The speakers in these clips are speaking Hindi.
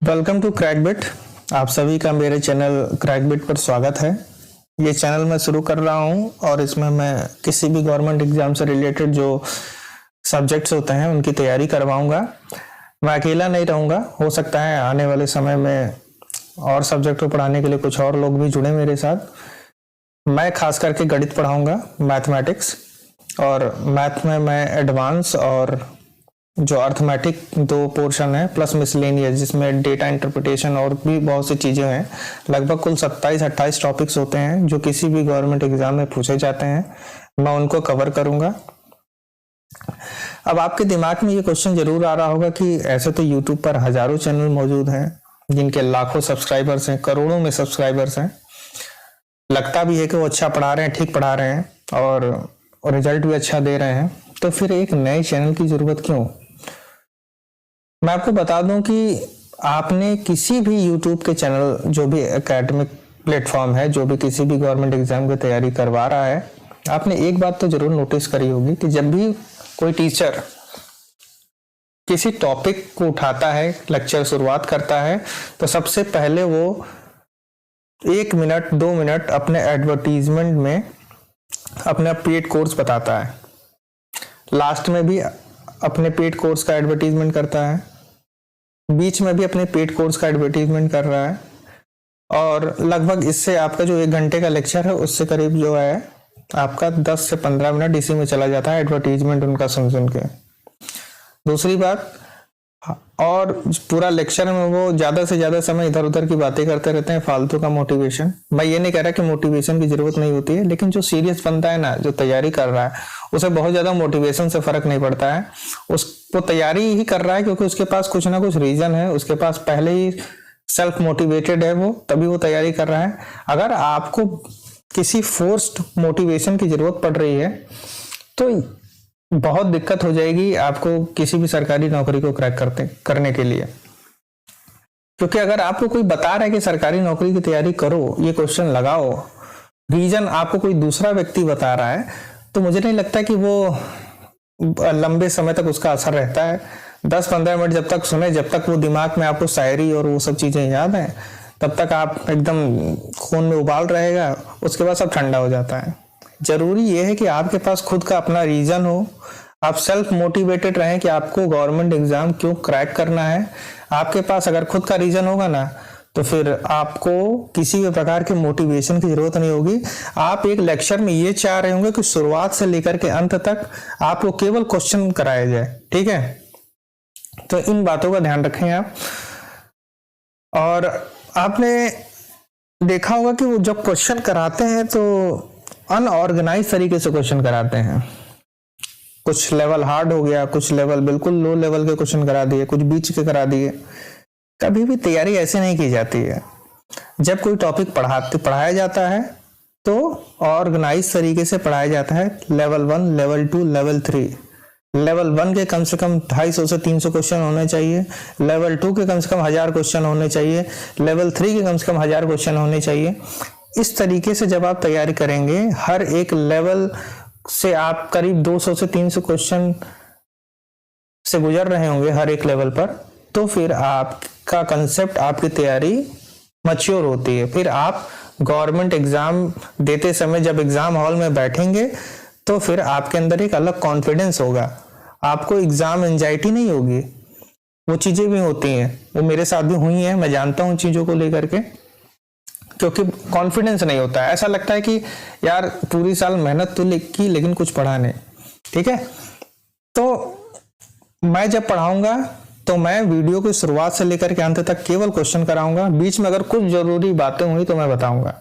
Welcome to क्रैकबिट। आप सभी का मेरे चैनल क्रैकबिट पर स्वागत है। ये चैनल मैं शुरू कर रहा हूँ और इसमें मैं किसी भी गवर्नमेंट एग्जाम से रिलेटेड जो सब्जेक्ट्स होते हैं उनकी तैयारी करवाऊंगा। मैं अकेला नहीं रहूँगा, हो सकता है आने वाले समय में और सब्जेक्ट को पढ़ाने के लिए कुछ और लोग भी जुड़े मेरे साथ। मैं खास करके गणित पढ़ाऊँगा, मैथमेटिक्स, और मैथ में मैं एडवांस और जो अर्थमेटिक दो पोर्शन है प्लस मिसलेनियस जिसमें डेटा इंटरप्रिटेशन और भी बहुत सी चीज़ें हैं। लगभग कुल 27-28 टॉपिक्स होते हैं जो किसी भी गवर्नमेंट एग्जाम में पूछे जाते हैं, मैं उनको कवर करूंगा। अब आपके दिमाग में ये क्वेश्चन जरूर आ रहा होगा कि ऐसे तो यूट्यूब पर हजारों चैनल मौजूद हैं जिनके लाखों सब्सक्राइबर्स हैं, करोड़ों में सब्सक्राइबर्स हैं। लगता भी है कि वो अच्छा पढ़ा रहे हैं, ठीक पढ़ा रहे हैं और रिजल्ट भी अच्छा दे रहे हैं, तो फिर एक नए चैनल की जरूरत क्यों? मैं आपको बता दूं कि आपने किसी भी YouTube के चैनल, जो भी एकेडमिक प्लेटफॉर्म है, जो भी किसी भी गवर्नमेंट एग्जाम की तैयारी करवा रहा है, आपने एक बात तो जरूर नोटिस करी होगी कि जब भी कोई टीचर किसी टॉपिक को उठाता है, लेक्चर शुरुआत करता है, तो सबसे पहले वो 1 मिनट 2 मिनट अपने एडवर्टीजमेंट में अपना पेड कोर्स बताता है। लास्ट में भी अपने पेड कोर्स का एडवर्टीजमेंट करता है, बीच में भी अपने पेड कोर्स का एडवर्टीजमेंट कर रहा है, और लगभग इससे आपका जो 1 घंटे का लेक्चर है उससे करीब जो है आपका 10 से 15 मिनट इसी में चला जाता है एडवर्टीजमेंट उनका सुन के। दूसरी बात, और पूरा लेक्चर में वो ज्यादा से ज्यादा समय इधर उधर की बातें करते रहते हैं, फालतू का मोटिवेशन। मैं ये नहीं कह रहा कि मोटिवेशन की जरूरत नहीं होती है, लेकिन जो सीरियस बनता है ना, जो तैयारी कर रहा है, उसे बहुत ज्यादा मोटिवेशन से फर्क नहीं पड़ता है। वो तैयारी ही कर रहा है क्योंकि उसके पास कुछ ना कुछ रीजन है, उसके पास पहले ही सेल्फ मोटिवेटेड है वो, तभी वो तैयारी कर रहा है। अगर आपको किसी फोर्स्ड मोटिवेशन की जरूरत पड़ रही है तो बहुत दिक्कत हो जाएगी आपको किसी भी सरकारी नौकरी को क्रैक करने के लिए। क्योंकि अगर आपको कोई बता रहा है कि सरकारी नौकरी की तैयारी करो, ये क्वेश्चन लगाओ, रीजन आपको कोई दूसरा व्यक्ति बता रहा है, तो मुझे नहीं लगता कि वो लंबे समय तक उसका असर रहता है। 10-15 मिनट जब तक सुने, जब तक वो दिमाग में आपको शायरी और वो सब चीजें याद हैं, तब तक आप एकदम खून में उबाल रहेगा, उसके बाद सब ठंडा हो जाता है। जरूरी यह है कि आपके पास खुद का अपना रीजन हो, आप सेल्फ मोटिवेटेड रहें कि आपको गवर्नमेंट एग्जाम क्यों क्रैक करना है। आपके पास अगर खुद का रीजन होगा ना, तो फिर आपको किसी भी प्रकार के मोटिवेशन की जरूरत नहीं होगी। आप एक लेक्चर में ये चाह रहे होंगे कि शुरुआत से लेकर के अंत तक आपको केवल क्वेश्चन कराया जाए, ठीक है? तो इन बातों का ध्यान रखें आप। और आपने देखा होगा कि वो जब क्वेश्चन कराते हैं तो अनऑर्गेनाइज तरीके से क्वेश्चन कराते हैं। कुछ लेवल हार्ड हो गया, कुछ लेवल बिल्कुल लो लेवल के क्वेश्चन करा दिए, कुछ बीच के करा दिए। कभी भी तैयारी ऐसे नहीं की जाती है। जब कोई टॉपिक पढ़ाया जाता है तो ऑर्गेनाइज तरीके से पढ़ाया जाता है। Level 1, level 2, level 3। लेवल 1 के कम से कम 250 से 300 क्वेश्चन होने चाहिए, लेवल 2 के कम से कम 1000 क्वेश्चन होने चाहिए, लेवल 3 के कम से कम 1000 क्वेश्चन होने चाहिए। इस तरीके से जब आप तैयारी करेंगे, हर एक लेवल से आप करीब 200 से 300 क्वेश्चन से गुजर रहे होंगे हर एक लेवल पर, तो फिर आपका कंसेप्ट, आपकी तैयारी मैच्योर होती है। फिर आप गवर्नमेंट एग्जाम देते समय जब एग्जाम हॉल में बैठेंगे तो फिर आपके अंदर एक अलग कॉन्फिडेंस होगा, आपको एग्जाम एंजाइटी नहीं होगी। वो चीजें भी होती हैं, वो मेरे साथ भी हुई हैं, मैं जानता हूँ चीजों को लेकर के। क्योंकि कॉन्फिडेंस नहीं होता है, ऐसा लगता है कि यार पूरी साल मेहनत तो की लेकिन कुछ पढ़ा नहीं, ठीक है? तो मैं जब पढ़ाऊंगा तो मैं वीडियो की शुरुआत से लेकर के अंत तक केवल क्वेश्चन कराऊंगा, बीच में अगर कुछ जरूरी बातें हुई तो मैं बताऊंगा,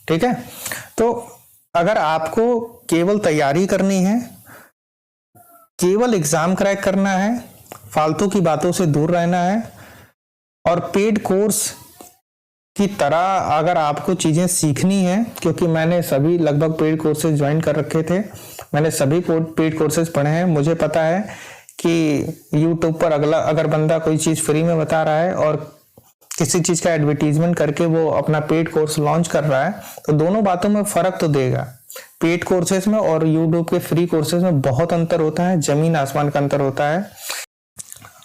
ठीक है? तो अगर आपको केवल तैयारी करनी है, केवल एग्जाम क्रैक करना है, फालतू की बातों से दूर रहना है, और पेड कोर्स की तरह अगर आपको चीजें सीखनी है, क्योंकि मैंने सभी लगभग पेड कोर्सेज ज्वाइन कर रखे थे, मैंने सभी पेड कोर्सेज पढ़े हैं, मुझे पता है कि यूट्यूब पर अगर बंदा कोई चीज फ्री में बता रहा है और किसी चीज का एडवर्टीजमेंट करके वो अपना पेड कोर्स लॉन्च कर रहा है, तो दोनों बातों में फर्क तो देगा। पेड कोर्सेज में और यूट्यूब के फ्री कोर्सेज में बहुत अंतर होता है, जमीन आसमान का अंतर होता है।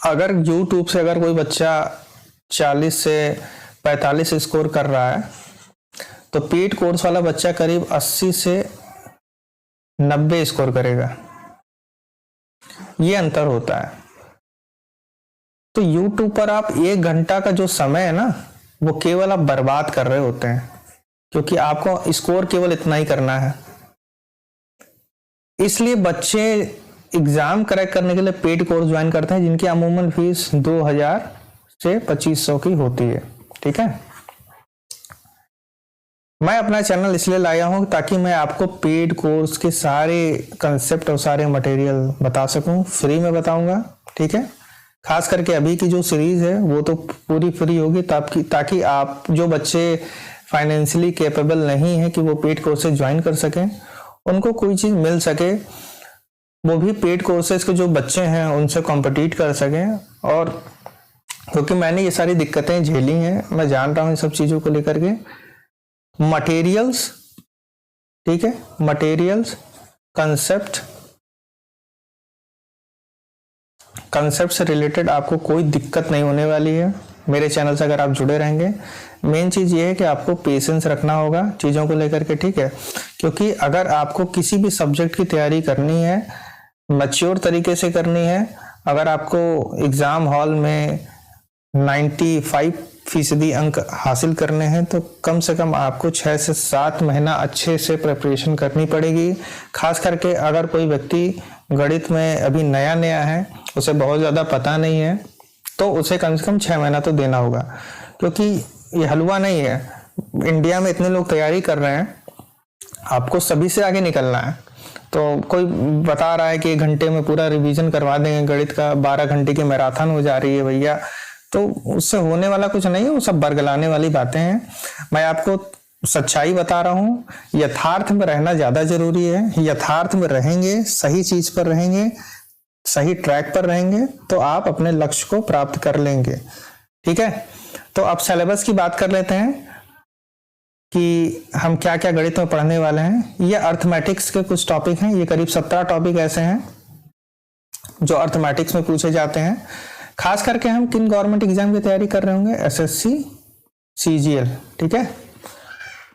अगर यूट्यूब से अगर कोई बच्चा 40 से 45 स्कोर कर रहा है, तो पेड कोर्स वाला बच्चा करीब 80 से 90 स्कोर करेगा। ये अंतर होता है। तो YouTube पर आप 1 घंटा का जो समय है ना, वो केवल आप बर्बाद कर रहे होते हैं, क्योंकि आपको स्कोर केवल इतना ही करना है। इसलिए बच्चे एग्जाम क्रैक करने के लिए पेड कोर्स ज्वाइन करते हैं, जिनकी अमूमन फीस 2000 से 2500 की होती है। ठीक है, मैं अपना चैनल इसलिए लाया हूं ताकि मैं आपको पेड कोर्स के सारे कंसेप्ट और सारे मटेरियल बता सकूं, फ्री में बताऊंगा। ठीक है, खास करके अभी की जो सीरीज है वो तो पूरी फ्री होगी, ताकि आप जो बच्चे फाइनेंशियली कैपेबल नहीं है कि वो पेड कोर्सेज ज्वाइन कर सकें, उनको कोई चीज मिल सके, वो भी पेड कोर्सेज के जो बच्चे हैं उनसे कॉम्पिटिट कर सकें। और क्योंकि मैंने ये सारी दिक्कतें झेली हैं, मैं जान रहा हूं इन सब चीजों को लेकर के। मटेरियल्स, ठीक है, मटेरियल्स, कंसेप्ट से रिलेटेड आपको कोई दिक्कत नहीं होने वाली है मेरे चैनल से अगर आप जुड़े रहेंगे। मेन चीज ये है कि आपको पेशेंस रखना होगा चीजों को लेकर के। ठीक है, क्योंकि अगर आपको किसी भी सब्जेक्ट की तैयारी करनी है, मैच्योर तरीके से करनी है, अगर आपको एग्जाम हॉल में 95% अंक हासिल करने हैं, तो कम से कम आपको 6 से 7 महीना अच्छे से प्रिपरेशन करनी पड़ेगी। खास करके अगर कोई व्यक्ति गणित में अभी नया है, उसे बहुत ज़्यादा पता नहीं है, तो उसे कम से कम 6 महीना तो देना होगा, क्योंकि ये हलवा नहीं है। इंडिया में इतने लोग तैयारी कर रहे हैं, आपको सभी से आगे निकलना है। तो कोई बता रहा है कि 1 घंटे में पूरा रिवीजन करवा देंगे गणित का, 12 घंटे की मैराथन हो जा रही है भैया, तो उससे होने वाला कुछ नहीं है, वो सब बरगलाने वाली बातें हैं। मैं आपको सच्चाई बता रहा हूं, यथार्थ में रहना ज्यादा जरूरी है। यथार्थ में रहेंगे, सही चीज पर रहेंगे, सही ट्रैक पर रहेंगे, तो आप अपने लक्ष्य को प्राप्त कर लेंगे। ठीक है, तो अब सिलेबस की बात कर लेते हैं कि हम क्या क्या गणित में पढ़ने वाले हैं। ये अर्थमेटिक्स के कुछ टॉपिक हैं, ये करीब 17 टॉपिक ऐसे हैं जो अर्थमेटिक्स में पूछे जाते हैं। खास करके हम किन गवर्नमेंट एग्जाम की तैयारी कर रहे होंगे, एसएससी, सीजीएल, ठीक है,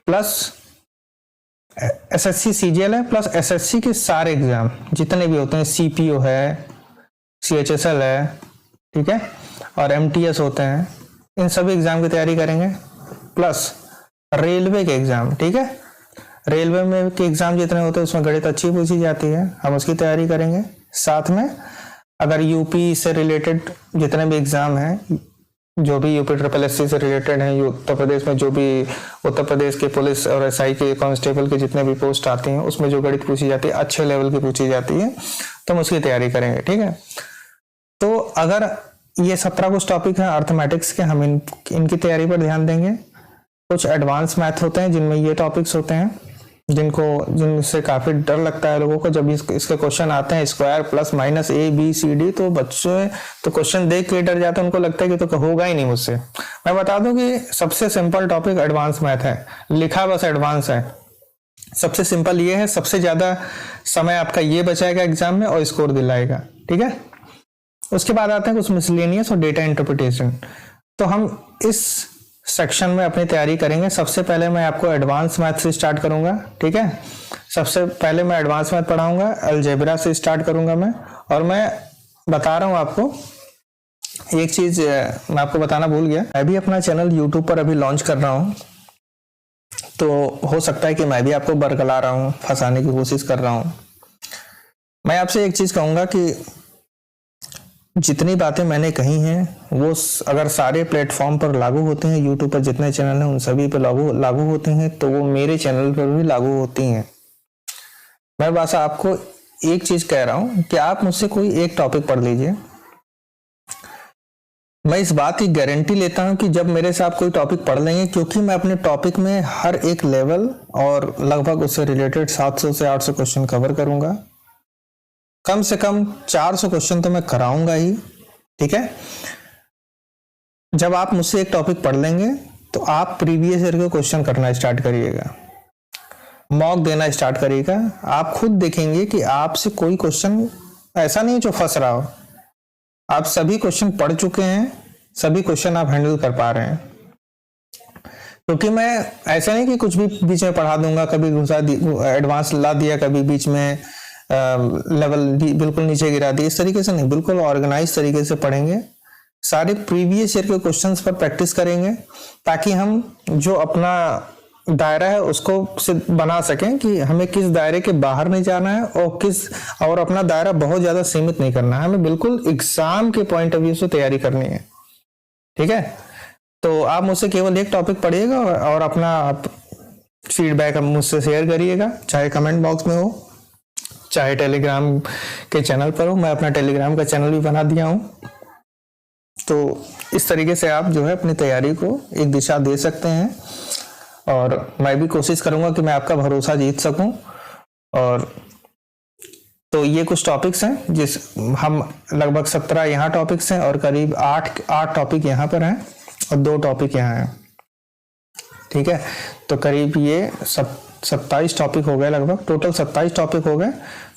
प्लस एसएससी सीजीएल है, प्लस एसएससी के सारे एग्जाम जितने भी होते हैं, सीपीओ है, सीएचएसएल है, ठीक है, और एमटीएस होते हैं, इन सभी एग्जाम की तैयारी करेंगे। प्लस रेलवे के एग्जाम, ठीक है, रेलवे में के एग्जाम जितने होते हैं उसमें गणित अच्छी पूछी जाती है, हम उसकी तैयारी करेंगे। साथ में अगर यूपी से रिलेटेड जितने भी एग्जाम हैं, जो भी यूपी SSC से रिलेटेड हैं, उत्तर प्रदेश में जो भी उत्तर प्रदेश के पुलिस और एसआई के कांस्टेबल के जितने भी पोस्ट आती हैं, उसमें जो गणित पूछी जाती है अच्छे लेवल की पूछी जाती है, तो हम उसकी तैयारी करेंगे। ठीक है, तो अगर ये 17 कुछ टॉपिक हैं अर्थमेटिक्स के, हम इनकी तैयारी पर ध्यान देंगे। कुछ एडवांस मैथ होते हैं जिनमें ये टॉपिक्स होते हैं जिनसे काफी डर लगता है लोगों को जब इसके क्वेश्चन आते हैं, स्क्वायर प्लस माइनस ABCD, तो बच्चे तो क्वेश्चन देख के डर जाते हैं, उनको लगता है कि तो होगा ही नहीं मुझसे। मैं बता दूं कि सबसे सिंपल टॉपिक एडवांस मैथ है, लिखा बस एडवांस है। सबसे सिंपल ये है, सबसे ज्यादा समय आपका ये बचाएगा एग्जाम में और स्कोर दिलाएगा। ठीक है, उसके बाद आते हैं कुछ मिसलेनियस और डेटा इंटरप्रिटेशन। तो हम इस सेक्शन में अपनी तैयारी करेंगे। सबसे पहले मैं आपको एडवांस मैथ से स्टार्ट करूंगा। ठीक है, सबसे पहले मैं एडवांस मैथ पढ़ाऊंगा, अलजेब्रा से स्टार्ट करूंगा मैं। और मैं बता रहा हूं आपको एक चीज, मैं आपको बताना भूल गया, मैं भी अपना चैनल यूट्यूब पर अभी लॉन्च कर रहा हूं, तो हो सकता है कि मैं भी आपको बरगला रहा हूं, फंसाने की कोशिश कर रहा हूं। मैं आपसे एक चीज कहूंगा कि जितनी बातें मैंने कही हैं वो अगर सारे प्लेटफॉर्म पर लागू होती हैं, यूट्यूब पर जितने चैनल हैं उन सभी पर लागू होती हैं, तो वो मेरे चैनल पर भी लागू होती हैं। मैं बस आपको एक चीज कह रहा हूं कि आप मुझसे कोई एक टॉपिक पढ़ लीजिए, मैं इस बात की गारंटी लेता हूं कि जब मेरे से आप कोई टॉपिक पढ़ लेंगे, क्योंकि मैं अपने टॉपिक में हर एक लेवल और लगभग उससे रिलेटेड 700 से 800 क्वेश्चन कवर करूंगा, कम से कम 400 क्वेश्चन तो मैं कराऊंगा ही। ठीक है, जब आप मुझसे एक टॉपिक पढ़ लेंगे तो आप प्रीवियस ईयर के क्वेश्चन करना स्टार्ट करिएगा, मॉक देना स्टार्ट करिएगा। आप खुद देखेंगे कि आपसे कोई क्वेश्चन ऐसा नहीं जो फंस रहा हो, आप सभी क्वेश्चन पढ़ चुके हैं, सभी क्वेश्चन आप हैंडल कर पा रहे हैं। क्योंकि मैं ऐसा नहीं कि कुछ भी बीच में पढ़ा दूंगा, कभी घुसा एडवांस ला दिया, कभी बीच में लेवल बिल्कुल नीचे गिरा दिया, इस तरीके से नहीं, बिल्कुल ऑर्गेनाइज तरीके से पढ़ेंगे। सारे प्रीवियस ईयर के क्वेश्चंस पर प्रैक्टिस करेंगे ताकि हम जो अपना दायरा है उसको से बना सकें कि हमें किस दायरे के बाहर नहीं जाना है और अपना दायरा बहुत ज्यादा सीमित नहीं करना है, हमें बिल्कुल एग्जाम के पॉइंट ऑफ व्यू से तैयारी करनी है। ठीक है, तो आप मुझसे केवल एक टॉपिक पढ़िएगा और अपना फीडबैक मुझसे शेयर करिएगा, चाहे कमेंट बॉक्स में हो, चाहे टेलीग्राम के चैनल पर हो। मैं अपना टेलीग्राम का चैनल भी बना दिया हूं। तो इस तरीके से आप जो है अपनी तैयारी को एक दिशा दे सकते हैं और मैं भी कोशिश करूंगा कि मैं आपका भरोसा जीत सकूं। और तो ये कुछ टॉपिक्स हैं जिस हम लगभग 17 यहाँ टॉपिक्स हैं और करीब 8 टॉपिक यहाँ पर हैं और 2 टॉपिक यहाँ हैं। ठीक है, तो करीब ये 27 टॉपिक हो गए, लगभग टोटल 27 टॉपिक हो गए।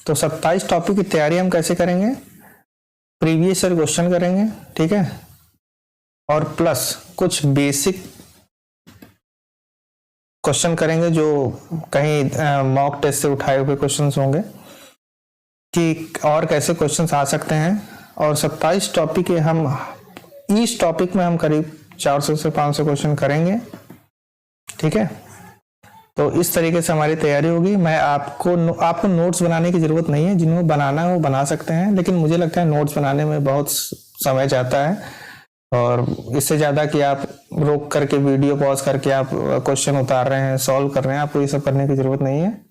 तो 27 टॉपिक की तैयारी हम कैसे करेंगे? प्रीवियस ईयर क्वेश्चन करेंगे, ठीक है, और प्लस कुछ बेसिक क्वेश्चन करेंगे जो कहीं मॉक टेस्ट से उठाए हुए क्वेश्चंस होंगे कि और कैसे क्वेश्चंस आ सकते हैं। और 27 टॉपिक के हम इस टॉपिक में हम करीब 400 से 500 क्वेश्चन करेंगे। ठीक है, तो इस तरीके से हमारी तैयारी होगी। मैं आपको नोट्स बनाने की जरूरत नहीं है, जिनको बनाना है वो बना सकते हैं, लेकिन मुझे लगता है नोट्स बनाने में बहुत समय जाता है और इससे ज्यादा कि आप रोक करके वीडियो पॉज करके आप क्वेश्चन उतार रहे हैं, सॉल्व कर रहे हैं, आपको ये सब करने की जरूरत नहीं है।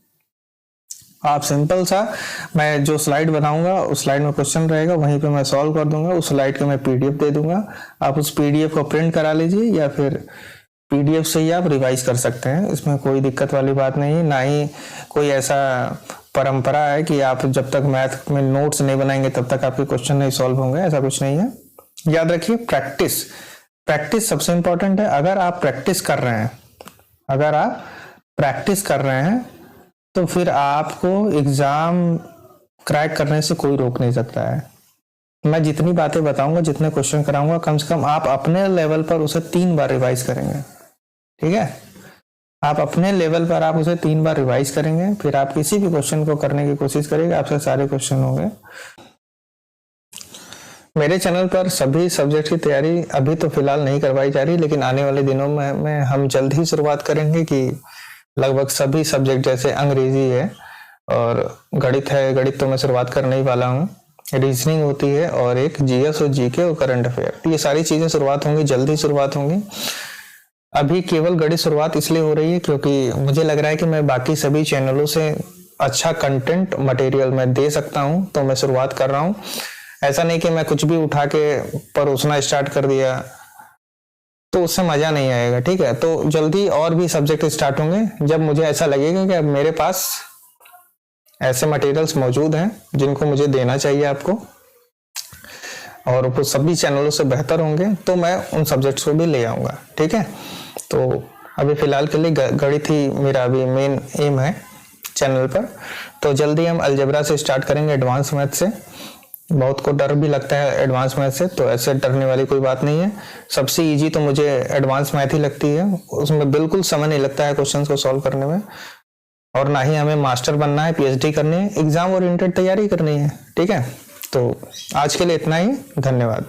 आप सिंपल सा, मैं जो स्लाइड बनाऊंगा उस स्लाइड में क्वेश्चन रहेगा, वहीं पे मैं सॉल्व कर दूंगा, उस स्लाइड को मैं पीडीएफ दे दूंगा, आप उस पीडीएफ को प्रिंट करा लीजिए या फिर पीडीएफ से ही आप रिवाइज कर सकते हैं। इसमें कोई दिक्कत वाली बात नहीं है, ना ही कोई ऐसा परंपरा है कि आप जब तक मैथ में नोट्स नहीं बनाएंगे तब तक आपके क्वेश्चन नहीं सॉल्व होंगे, ऐसा कुछ नहीं है। याद रखिए, प्रैक्टिस सबसे इंपॉर्टेंट है। अगर आप प्रैक्टिस कर रहे हैं तो फिर आपको एग्जाम क्रैक करने से कोई रोक नहीं सकता है। मैं जितनी बातें बताऊंगा, जितने क्वेश्चन कराऊंगा, कम से कम आप अपने लेवल पर उसे 3 बार रिवाइज करेंगे। ठीक है, आप अपने लेवल पर आप उसे 3 बार रिवाइज करेंगे, फिर आप किसी भी क्वेश्चन को करने की कोशिश करेंगे, आपसे सारे क्वेश्चन होंगे। मेरे चैनल पर सभी सब्जेक्ट की तैयारी अभी तो फिलहाल नहीं करवाई जा रही, लेकिन आने वाले दिनों में हम जल्द ही शुरुआत करेंगे कि लगभग सभी सब्जेक्ट, जैसे अंग्रेजी है और गणित है, गणित तो मैं शुरुआत करने ही वाला हूँ, रीजनिंग होती है और एक जीएस और जीके और करंट अफेयर, ये सारी चीजें शुरुआत होंगी, जल्दी शुरुआत होंगी। अभी केवल गणित शुरुआत इसलिए हो रही है क्योंकि मुझे लग रहा है कि मैं बाकी सभी चैनलों से अच्छा कंटेंट मटेरियल मैं दे सकता हूँ, तो मैं शुरुआत कर रहा हूँ। ऐसा नहीं कि मैं कुछ भी उठा के परोसना स्टार्ट कर दिया तो उससे मजा नहीं आएगा। ठीक है, तो जल्दी और भी सब्जेक्ट स्टार्ट होंगे जब मुझे ऐसा लगेगा कि अब मेरे पास ऐसे मटेरियल्स मौजूद हैं जिनको मुझे देना चाहिए आपको, और वो सभी चैनलों से बेहतर होंगे, तो मैं उन सब्जेक्ट्स को भी ले आऊंगा। ठीक है, तो अभी फिलहाल के लिए गणित ही मेरा अभी मेन एम है चैनल पर। तो जल्दी हम अलजेब्रा से स्टार्ट करेंगे, एडवांस मैथ से। बहुत को डर भी लगता है एडवांस मैथ से, तो ऐसे डरने वाली कोई बात नहीं है। सबसे इजी तो मुझे एडवांस मैथ ही लगती है, उसमें बिल्कुल समय नहीं लगता है क्वेश्चंस को सॉल्व करने में, और ना ही हमें मास्टर बनना है, पीएचडी करनी है, एग्जाम ओरिएंटेड तैयारी करनी है। ठीक है, तो आज के लिए इतना ही, धन्यवाद।